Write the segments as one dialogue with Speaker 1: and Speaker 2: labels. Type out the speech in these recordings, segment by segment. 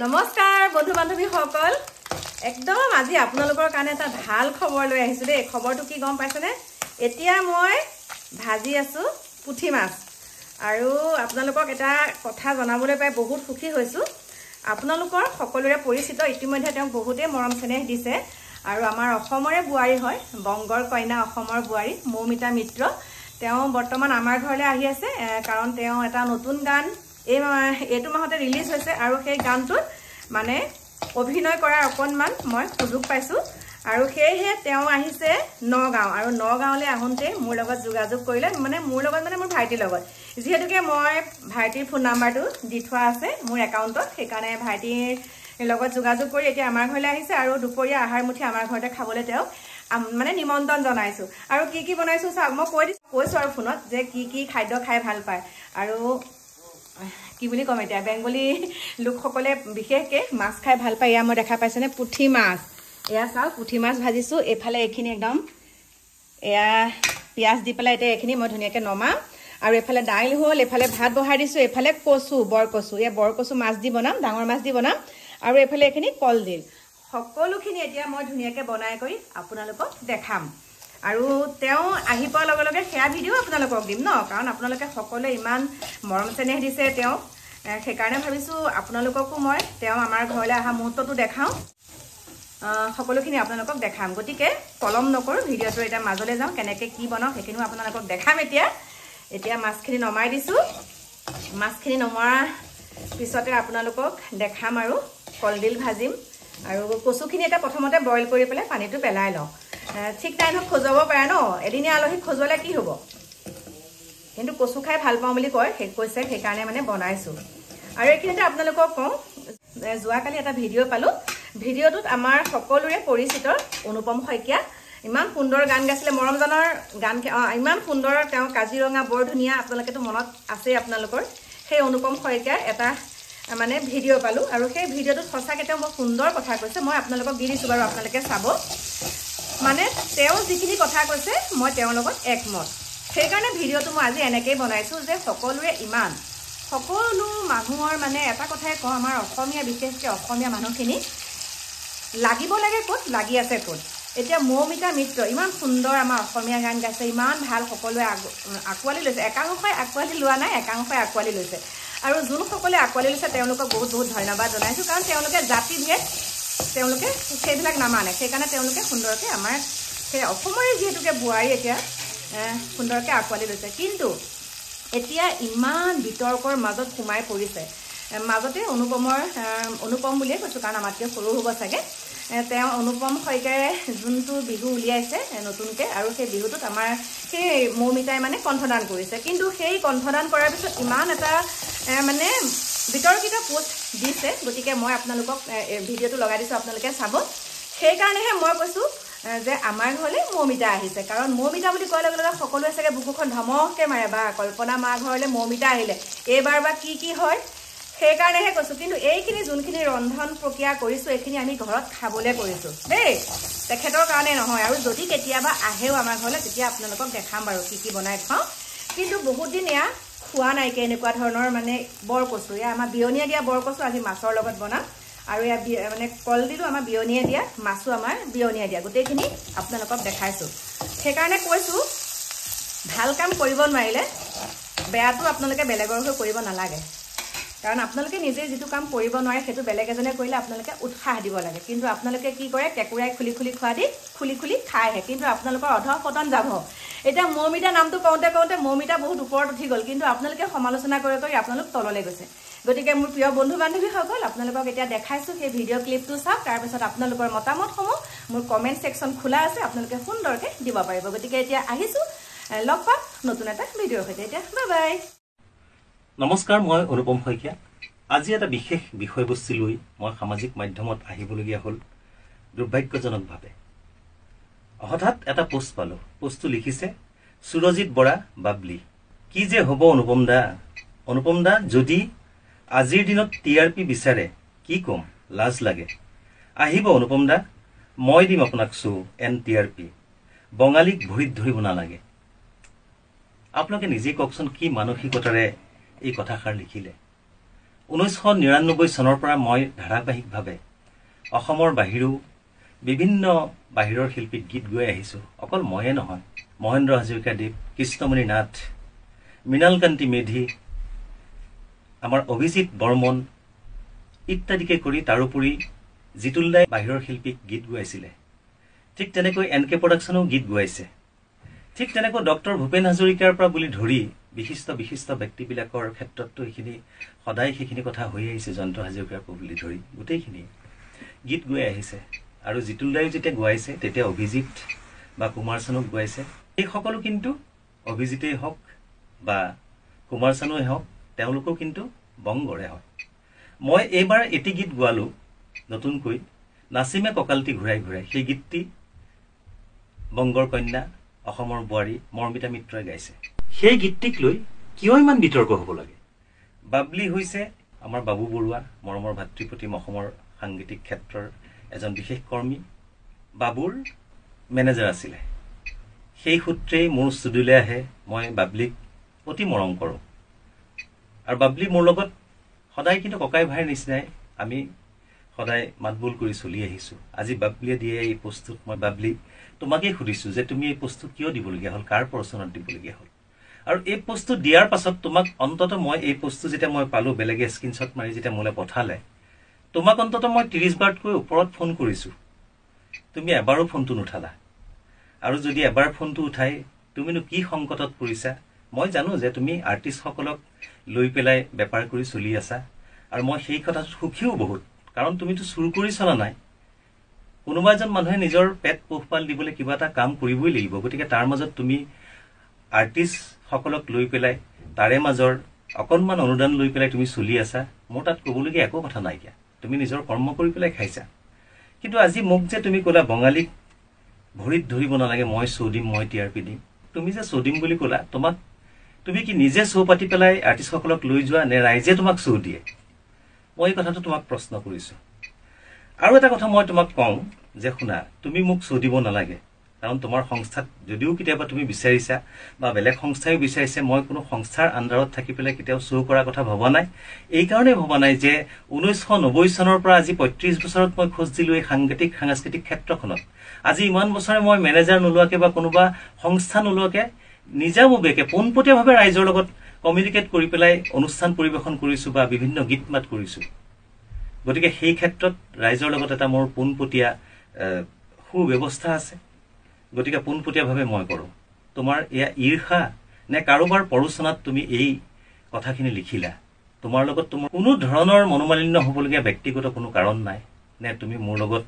Speaker 1: নমস্কাৰ বন্ধু বান্ধৱীসকল একদম আজি আপোনালোকৰ কাৰণে এটা ভাল খবৰ লৈ আহিছো দেই খবৰটো কি গম পাইছেনে এতিয়া মই ভাজি আছো পুঠি মাছ আৰু আপোনালোকক এটা কথা জনাবলৈ পাই বহুত সুখী হৈছো আপোনালোকৰ সকলোৰে পৰিচিত ইতিমধ্যে তেওঁ বহুতে মৰম চেনেহ দিছে আৰু আমাৰ অসমৰে বুৱাৰী হয় বংগৰ কইনা অসমৰ বুৱাৰী মৌমিতা মিত্ৰ তেওঁ বৰ্তমান আমাৰ ঘৰলৈ আহি আছে কাৰণ তেওঁ এটা নতুন গান এইটো মাহতে ৰিলিজ হৈছে আৰু সেই গানটোত মানে অভিনয় কৰাৰ অকণমান মই সুযোগ পাইছো আৰু সেয়েহে তেওঁ আহিছে নগাঁও আৰু নগাঁওলৈ আহোঁতে মোৰ লগত যোগাযোগ কৰিলে মানে মোৰ ভাইটিৰ লগত যিহেতুকে মই ভাইটিৰ ফোন নাম্বাৰটো দি থোৱা আছে মোৰ একাউণ্টত সেইকাৰণে ভাইটিৰ লগত যোগাযোগ কৰি এতিয়া আমাৰ ঘৰলৈ আহিছে আৰু দুপৰীয়া আহাৰ মুঠি আমাৰ ঘৰতে খাবলৈ তেওঁ মানে নিমন্ত্ৰণ জনাইছো আৰু কি বনাইছো চাওক মই কৈছো আৰু ফোনত যে কি খাদ্য খাই ভাল পায় আৰু কি বুলি কম এতিয়া বেংগলী লোকসকলে বিশেষকৈ মাছ খাই ভাল পায় এয়া মই দেখা পাইছেনে পুঠি মাছ এয়া চাওক পুঠি মাছ ভাজিছো এইফালে এইখিনি একদম এয়া পিঁয়াজ দি পেলাই এতিয়া এইখিনি মই ধুনীয়াকৈ নমাম আৰু এইফালে দাইল হ'ল এইফালে ভাত বহাই দিছোঁ এইফালে বৰকচু এয়া বৰকচু মাছ দি বনাম ডাঙৰ মাছ দি বনাম আৰু এইফালে এইখিনি কলডিল সকলোখিনি এতিয়া মই ধুনীয়াকৈ বনাই কৰি আপোনালোকক দেখাম আৰু তেওঁ আহি পোৱাৰ লগে লগে সেয়া ভিডিঅ' আপোনালোকক দিম ন কাৰণ আপোনালোকে সকলোৱে ইমান মৰম চেনেহ দিছে তেওঁ সেইকাৰণে ভাবিছোঁ আপোনালোককো মই তেওঁ আমাৰ ঘৰলৈ অহা মুহূৰ্তটো দেখাওঁ সকলোখিনি আপোনালোকক দেখাম গতিকে পলম নকৰোঁ ভিডিঅ'টো এতিয়া মাজলৈ যাওঁ কেনেকৈ কি বনাওঁ সেইখিনিও আপোনালোকক দেখাম এতিয়া মাছখিনি নমাই দিছোঁ মাছখিনি নমোৱাৰ পিছতে আপোনালোকক দেখাম আৰু কলডিল ভাজিম আৰু কচুখিনি এতিয়া প্ৰথমতে বইল কৰি পেলাই পানীটো পেলাই লওঁ ঠিক নাই নহয় খজুৱাব পাৰে ন এদিনীয়া আলহীক খজুৱালে কি হ'ব কিন্তু কচু খাই ভাল পাওঁ বুলি কৈছে সেইকাৰণে মানে বনাইছোঁ আৰু এইখিনিতে আপোনালোকক কওঁ যোৱাকালি এটা ভিডিঅ' পালোঁ ভিডিঅ'টোত আমাৰ সকলোৰে পৰিচিত অনুপম শইকীয়া ইমান সুন্দৰ গান গাইছিলে মৰমজানৰ গান ইমান সুন্দৰ তেওঁ কাজিৰঙা বৰ ধুনীয়া আপোনালোকেতো মনত আছেই আপোনালোকৰ সেই অনুপম শইকীয়াৰ এটা মানে ভিডিঅ' পালোঁ আৰু সেই ভিডিঅ'টোত সঁচাকৈ তেওঁ বৰ সুন্দৰ কথা কৈছে মই আপোনালোকক দি দিছোঁ বাৰু আপোনালোকে চাব মানে তেওঁ যিখিনি কথা কৈছে মই তেওঁৰ লগত একমত সেইকাৰণে ভিডিঅ'টো মই আজি এনেকৈয়ে বনাইছোঁ যে সকলোৰে সকলো মানুহৰ মানে এটা কথাই কওঁ আমাৰ অসমীয়া বিশেষকৈ অসমীয়া মানুহখিনি লাগিব লাগে ক'ত লাগি আছে ক'ত এতিয়া মৌমিতা মিত্ৰ ইমান সুন্দৰ আমাৰ অসমীয়া গান গাইছে ইমান ভাল সকলোৱে আঁকোৱালি লৈছে একাংশই আঁকোৱালি লোৱা নাই একাংশই আঁকোৱালি লৈছে আৰু যোনসকলে আঁকোৱালি লৈছে তেওঁলোকক বহুত ধন্যবাদ জনাইছোঁ কাৰণ তেওঁলোকে জাতিভেদ তেওঁলোকে সেইবিলাক নামানে সেইকাৰণে তেওঁলোকে সুন্দৰকৈ আমাৰ সেই অসমৰে যিহেতুকে বোৱাৰী এতিয়া সুন্দৰকৈ আঁকোৱালি লৈছে কিন্তু এতিয়া ইমান বিতৰ্কৰ মাজত সোমাই পৰিছে মাজতে অনুপম বুলিয়ে কৈছোঁ কাৰণ আমাতকৈ সৰু হ'ব চাগে তেওঁ অনুপম শইকীয়াৰে যোনটো বিহু উলিয়াইছে নতুনকৈ আৰু সেই বিহুটোত আমাৰ সেই মৌমিতাই মানে কণ্ঠদান কৰিছে কিন্তু সেই কণ্ঠদান কৰাৰ পিছত ইমান এটা মানে বিতৰ্কিত পোষ্ট দিছে গতিকে মই আপোনালোকক ভিডিঅ'টো লগাই দিছোঁ আপোনালোকে চাব সেইকাৰণেহে মই কৈছোঁ যে আমাৰ ঘৰলৈ মৌমিতা আহিছে কাৰণ মৌমিতা বুলি কোৱাৰ লগে লগে সকলোৱে চাগে বুকুখন ধমককৈ মাৰে বা কল্পনা মা ঘৰলৈ মৌমিতা আহিলে এইবাৰ বা কি হয় সেইকাৰণেহে কৈছোঁ কিন্তু এইখিনি যোনখিনি ৰন্ধন প্ৰক্ৰিয়া কৰিছোঁ এইখিনি আমি ঘৰত খাবলৈ কৰিছোঁ দেই তেখেতৰ কাৰণে নহয় আৰু যদি কেতিয়াবা আহেও আমাৰ ঘৰলৈ তেতিয়া আপোনালোকক দেখাম বাৰু কি বনাই খাওঁ কিন্তু বহুত দিন এয়া খোৱা নাইকিয়া এনেকুৱা ধৰণৰ মানে বৰকচু এয়া আমাৰ বিয়নীয়ে দিয়া বৰকচু আজি মাছৰ লগত বনাম আৰু এয়া মানে কলডিলো আমাৰ বিয়নীয়ে দিয়া মাছো আমাৰ বিয়নীয়ে দিয়া গোটেইখিনি আপোনালোকক দেখাইছোঁ সেইকাৰণে কৈছোঁ ভাল কাম কৰিব নোৱাৰিলে বেয়াটো আপোনালোকে বেলেগৰ হৈ কৰিব নালাগে কাৰণ আপোনালোকে নিজে যিটো কাম কৰিব নোৱাৰে সেইটো বেলেগ এজনে কৰিলে আপোনালোকে উৎসাহ দিব লাগে কিন্তু আপোনালোকে কি কৰে কেঁকুৰাই খুলি খোৱা দি খুলি খাইহে কিন্তু আপোনালোকৰ অধঃপতন যাব এতিয়া মৌমিতা নামটো কওঁতে মৌমিতা বহুত ওপৰত উঠি গ'ল কিন্তু আপোনালোকে সমালোচনা কৰি আপোনালোক তললৈ গৈছে গতিকে মোৰ প্ৰিয় বন্ধু বান্ধৱীসকল আপোনালোকক এতিয়া দেখাইছোঁ সেই ভিডিঅ' ক্লিপটো চাওক তাৰপিছত আপোনালোকৰ মতামতসমূহ মোৰ কমেণ্ট ছেকশ্যন খোলা আছে আপোনালোকে সুন্দৰকৈ দিব পাৰিব গতিকে এতিয়া আহিছোঁ লগ পাম নতুন এটা ভিডিঅ'ৰ সৈতে এতিয়া বাই
Speaker 2: নমস্কাৰ মই অনুপম শইকীয়া আজি এটা বিশেষ বিষয়বস্তু লৈ মই সামাজিক মাধ্যমত আহিবলগীয়া হ'ল দুৰ্ভাগ্যজনকভাৱে হঠাৎ এটা পোষ্ট পালোঁ পোষ্টটো লিখিছে সুৰজিত বৰা বাবলি কি যে হ'ব অনুপম দা যদি আজিৰ দিনত TRP বিচাৰে কি ক'ম লাজ লাগে আহিব অনুপম দা মই দিম আপোনাক TRP বঙালীক ভৰিত ধৰিব নালাগে আপোনালোকে নিজে কওকচোন কি মানসিকতাৰে এই কথাষাৰ লিখিলে 1999 চনৰ পৰা মই ধাৰাবাহিকভাৱে অসমৰ বাহিৰেও বিভিন্ন বাহিৰৰ শিল্পীক গীত গৈ আহিছোঁ। অকল ময়ে নহয়, মহেন্দ্ৰ হাজৰিকাদেৱ, কৃষ্ণমণি নাথ, মৃণালকান্তি মেধি, আমাৰ অভিজিৎ বৰ্মন ইত্যাদিকে কৰি তাৰোপৰি জিতুল দাই বাহিৰৰ শিল্পীক গীত গোৱাইছিলে। ঠিক তেনেকৈ NK প্ৰডাকশ্যনেও গীত গোৱাইছে। ঠিক তেনেকৈ ডক্টৰ ভূপেন হাজৰিকাৰ পৰা বুলি ধৰি বিশিষ্ট বিশিষ্ট ব্যক্তিবিলাকৰ ক্ষেত্ৰতো এইখিনি সদায় সেইখিনি কথা হৈ আহিছে। জয়ন্ত হাজৰিকাৰ পৰা বুলি ধৰি গোটেইখিনি গীত গৈ আহিছে। আৰু জিতুল দাই যেতিয়া গোৱাইছে তেতিয়া অভিজিৎ বা কুমাৰ চানুক গোৱাইছে। এই সকলো কিন্তু অভিজিতেই হওক বা কুমাৰ চানুৱেই হওক, তেওঁলোকো কিন্তু বংগৰে হয়। মই এইবাৰ এটি গীত গোৱালোঁ নতুনকৈ, নাচিমে কঁকালটি ঘূৰাই ঘূৰাই। সেই গীতটি বংগৰ কন্যা, অসমৰ বোৱাৰী মৰ্মিতা মিত্ৰই গাইছে। সেই গীতটিক লৈ কিয় ইমান বিতৰ্ক হ'ব লাগে? বাবলি হৈছে আমাৰ বাবু বৰুৱা, মৰমৰ ভাতৃপ্ৰতিম অসমৰ সাংগীতিক ক্ষেত্ৰৰ এজন বিশেষ কৰ্মী। বাবুৰ মেনেজাৰ আছিলে। সেই সূত্ৰেই মোৰ ষ্টুডিঅ'লৈ আহে। মই বাবলিক অতি মৰম কৰোঁ আৰু বাবলি মোৰ লগত সদায় কিন্তু ককাই ভাইৰ নিচিনাই আমি সদায় মাতবোল কৰি চলি আহিছোঁ। আজি বাবলিয়ে দিয়ে এই পোষ্টটোত মই বাবলি তোমাকেই সুধিছোঁ যে তুমি এই পোষ্টটো কিয় দিবলগীয়া হ'ল, কাৰ প্ৰচনত দিবলগীয়া হ'ল? আৰু এই পোষ্টটো দিয়াৰ পাছত তোমাক অন্ততঃ মই এই পোষ্টটো যেতিয়া মই পালোঁ, বেলেগে স্ক্ৰীনশ্বট মাৰি যেতিয়া মোলৈ পঠালে, তোমাক অন্ততঃ মই 30 বাৰতকৈ ওপৰত ফোন কৰিছোঁ। তুমি এবাৰো ফোনটো নুঠালা। আৰু যদি এবাৰ ফোনটো উঠাই তুমিনো কি সংকটত পৰিছা? মই জানো যে তুমি আৰ্টিষ্টসকলক লৈ পেলাই বেপাৰ কৰি চলি আছা, আৰু মই সেই কথাত সুখীও বহুত। কাৰণ তুমিতো চুৰ কৰি চলা নাই। কোনোবা এজন মানুহে নিজৰ পেট পোহপাল দিবলৈ কিবা এটা কাম কৰিবই লাগিব। গতিকে তাৰ মাজত তুমি আৰ্টিষ্টসকলক লৈ পেলাই তাৰে মাজৰ অকণমান অনুদান লৈ পেলাই তুমি চলি আছা। মোৰ তাত ক'বলগীয়া একো কথা নাইকিয়া। তুমি নিজৰ কৰ্ম কৰি পেলাই খাইছা। কিন্তু আজি মোক যে তুমি ক'লা বঙালীক ভৰিত ধৰিব নালাগে, মই শ্ব' দিম, মই TRP দিম। তুমি যে শ্ব' দিম বুলি ক'লা, তুমি কি নিজে শ্ব' পাতি পেলাই আৰ্টিষ্টসকলক লৈ যোৱা নে ৰাইজে তোমাক শ্ব' দিয়ে? মই এই কথাটো তোমাক প্ৰশ্ন কৰিছোঁ। আৰু এটা কথা মই তোমাক কওঁ যে শুনা, তুমি মোক শ্ব' দিব নালাগে। কাৰণ তোমাৰ সংস্থাত যদিও কেতিয়াবা তুমি বিচাৰিছা বা বেলেগ সংস্থাইও বিচাৰিছে, মই কোনো সংস্থাৰ আণ্ডাৰত থাকি পেলাই কেতিয়াও শ্ব' কৰাৰ কথা ভবা নাই। এইকাৰণেই ভবা নাই যে 1990 চনৰ পৰা আজি 35 বছৰত মই খোজ দিলোঁ এই সাংস্কৃতিক ক্ষেত্ৰখনত। আজি ইমান বছৰে মই মেনেজাৰ নোলোৱাকৈ বা কোনোবা সংস্থা নোলোৱাকৈ নিজাববীয়াকৈ পোনপটীয়াভাৱে ৰাইজৰ লগত কমিউনিকেট কৰি পেলাই অনুষ্ঠান পৰিৱেশন কৰিছোঁ বা বিভিন্ন গীত মাত কৰিছোঁ। গতিকে সেই ক্ষেত্ৰত ৰাইজৰ লগত এটা মোৰ পোনপটীয়া সুব্যৱস্থা আছে। গতিকে পোনপটীয়াভাৱে মই কৰোঁ। তোমাৰ এয়া ঈৰ্ষা নে কাৰোবাৰ পৰোচনাত তুমি এই কথাখিনি লিখিলা? তোমাৰ লগত তোমাৰ কোনো ধৰণৰ মনোমালিন্য হ'বলগীয়া ব্যক্তিগত কোনো কাৰণ নাই নে? তুমি মোৰ লগত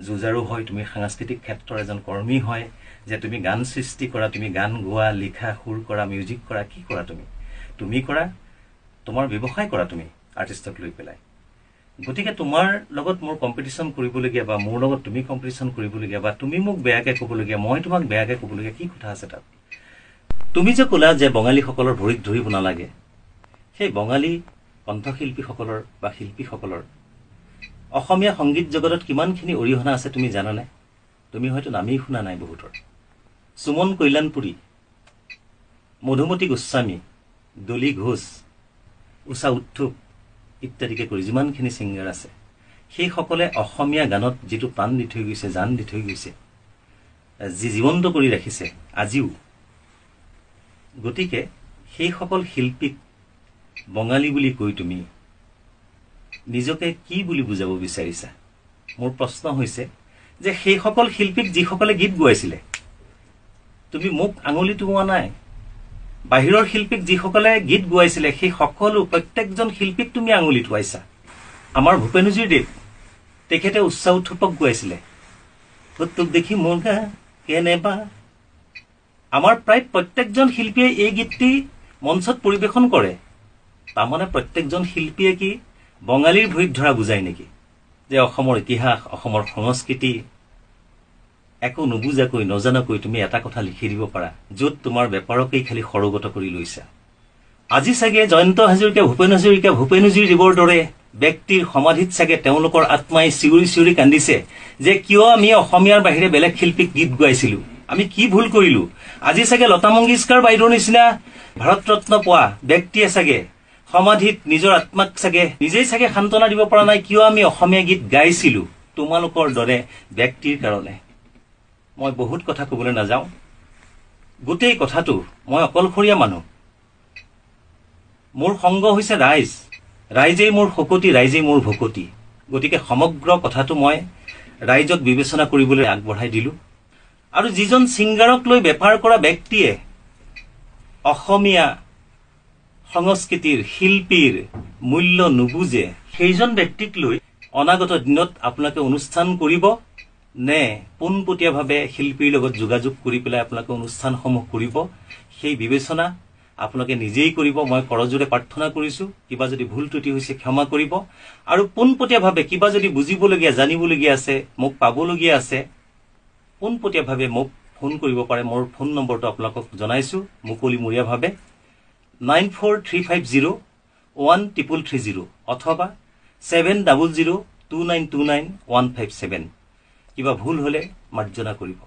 Speaker 2: যুঁজাৰু হয়, তুমি সাংস্কৃতিক ক্ষেত্ৰৰ এজন কৰ্মী হয়, যে তুমি গান সৃষ্টি কৰা, তুমি গান গোৱা, লিখা, সুৰ কৰা, মিউজিক কৰা, কি কৰা? তুমি কৰা, তোমাৰ ব্যৱসায় কৰা তুমি আৰ্টিষ্টক লৈ পেলাই। গতিকে তোমাৰ লগত মোৰ কম্পিটিশ্যন কৰিবলগীয়া বা মোৰ লগত তুমি কম্পিটিশ্যন কৰিবলগীয়া বা তুমি মোক বেয়াকৈ ক'বলগীয়া, মই তোমাক বেয়াকৈ ক'বলগীয়া কি কথা আছে তাত? তুমি যে ক'লা যে বঙালীসকলৰ ভৰিত ধৰিব নালাগে, সেই বঙালী কণ্ঠশিল্পীসকলৰ বা শিল্পীসকলৰ অসমীয়া সংগীত জগতত কিমানখিনি অৰিহণা আছে তুমি জানানে? তুমি হয়তো নামেই শুনা নাই বহুতৰ। সুমন কল্যাণপুৰী, মধুমতী গোস্বামী, ডলি ঘোষ, উষা উত্থুপ ইত্যাদিকে কৰি যিমানখিনি ছিংগাৰ আছে, সেইসকলে অসমীয়া গানত যিটো প্ৰাণ দি থৈ গৈছে, জান দি থৈ গৈছে, যি জীৱন্ত কৰি ৰাখিছে আজিও। গতিকে সেইসকল শিল্পীক বঙালী বুলি কৈ তুমি নিজকে কি বুলি বুজাব বিচাৰিছা? মোৰ প্ৰশ্ন হৈছে যে সেইসকল শিল্পীক যিসকলে গীত গোৱাইছিলে, তুমি মোক আঙুলি টোওৱা নাই। বাহিৰৰ শিল্পীক যিসকলে গীত গোৱাইছিলে সেই সকলো প্ৰত্যেকজন শিল্পীক তুমি আঙুলি টোৱাইছা। আমাৰ ভূপেনজীৰ দেৱ, তেখেতে উচ্চা উত্থুপক গোৱাইছিলে, তোক দেখি মোৰ গা কেনেবা। আমাৰ প্ৰায় প্ৰত্যেকজন শিল্পীয়ে এই গীতটি মঞ্চত পৰিৱেশন কৰে। তাৰমানে প্ৰত্যেকজন শিল্পীয়ে কি বঙালীৰ ভৰিত ধৰা বুজায় নেকি? যে অসমৰ ইতিহাস, অসমৰ সংস্কৃতি একো নুবুজাকৈ নজনাকৈ তুমি এটা কথা লিখি দিব পাৰা, য'ত তোমাৰ বেপাৰকেই খালি সৰগত কৰি লৈছা। আজি চাগে জয়ন্ত হাজৰিকা, ভূপেন হাজৰিকা, ভূপেনজীৰ দেৱৰ দৰে ব্যক্তিৰ সমাধিত চাগে তেওঁলোকৰ আত্মাই চিঞৰি চিঞৰি কান্দিছে যে কিয় আমি অসমীয়াৰ বাহিৰে বেলেগ শিল্পীক গীত গোৱাইছিলো, আমি কি ভুল কৰিলো। আজি চাগে লতা মংগেশকাৰ বাইদেউৰ নিচিনা ভাৰত ৰত্ন পোৱা ব্যক্তিয়ে চাগে সমাধিত নিজৰ আত্মাক নিজেই চাগে সান্তনা দিব পৰা নাই কিয় আমি অসমীয়া গীত গাইছিলো তোমালোকৰ দৰে ব্যক্তিৰ কাৰণে। মই বহুত কথা ক'বলৈ নাযাওঁ। গোটেই কথাটো মই অকলশৰীয়া মানুহ। মোৰ সংগ হৈছে ৰাইজ, ৰাইজেই মোৰ শকতি, ৰাইজেই মোৰ ভকতি। গতিকে সমগ্ৰ কথাটো মই ৰাইজক বিবেচনা কৰিবলৈ আগবঢ়াই দিলো। আৰু যিজন ছিংগাৰক লৈ বেপাৰ কৰা ব্যক্তিয়ে অসমীয়া সংস্কৃতিৰ শিল্পীৰ মূল্য নুবুজে, সেইজন ব্যক্তিক লৈ অনাগত দিনত আপোনালোকে অনুষ্ঠান কৰিব নে পোনপটীয়াভাৱে শিল্পীৰ লগত যোগাযোগ কৰি পেলাই আপোনালোকে অনুষ্ঠানসমূহ কৰিব, সেই বিবেচনা আপোনালোকে নিজেই কৰিব। মই কৰজোৰে প্ৰাৰ্থনা কৰিছো, কিবা যদি ভুল ত্ৰুটি হৈছে ক্ষমা কৰিব। আৰু পোনপটীয়াভাৱে কিবা যদি বুজিবলগীয়া জানিবলগীয়া আছে, মোক পাবলগীয়া আছে, পোনপটীয়াভাৱে মোক ফোন কৰিব পাৰে। মোৰ ফোন নম্বৰটো আপোনালোকক জনাইছো মুকলিমূৰীয়াভাৱে 9435013330 অথবা 7002929157। কিবা ভুল হলে মাৰ্জনা কৰিব।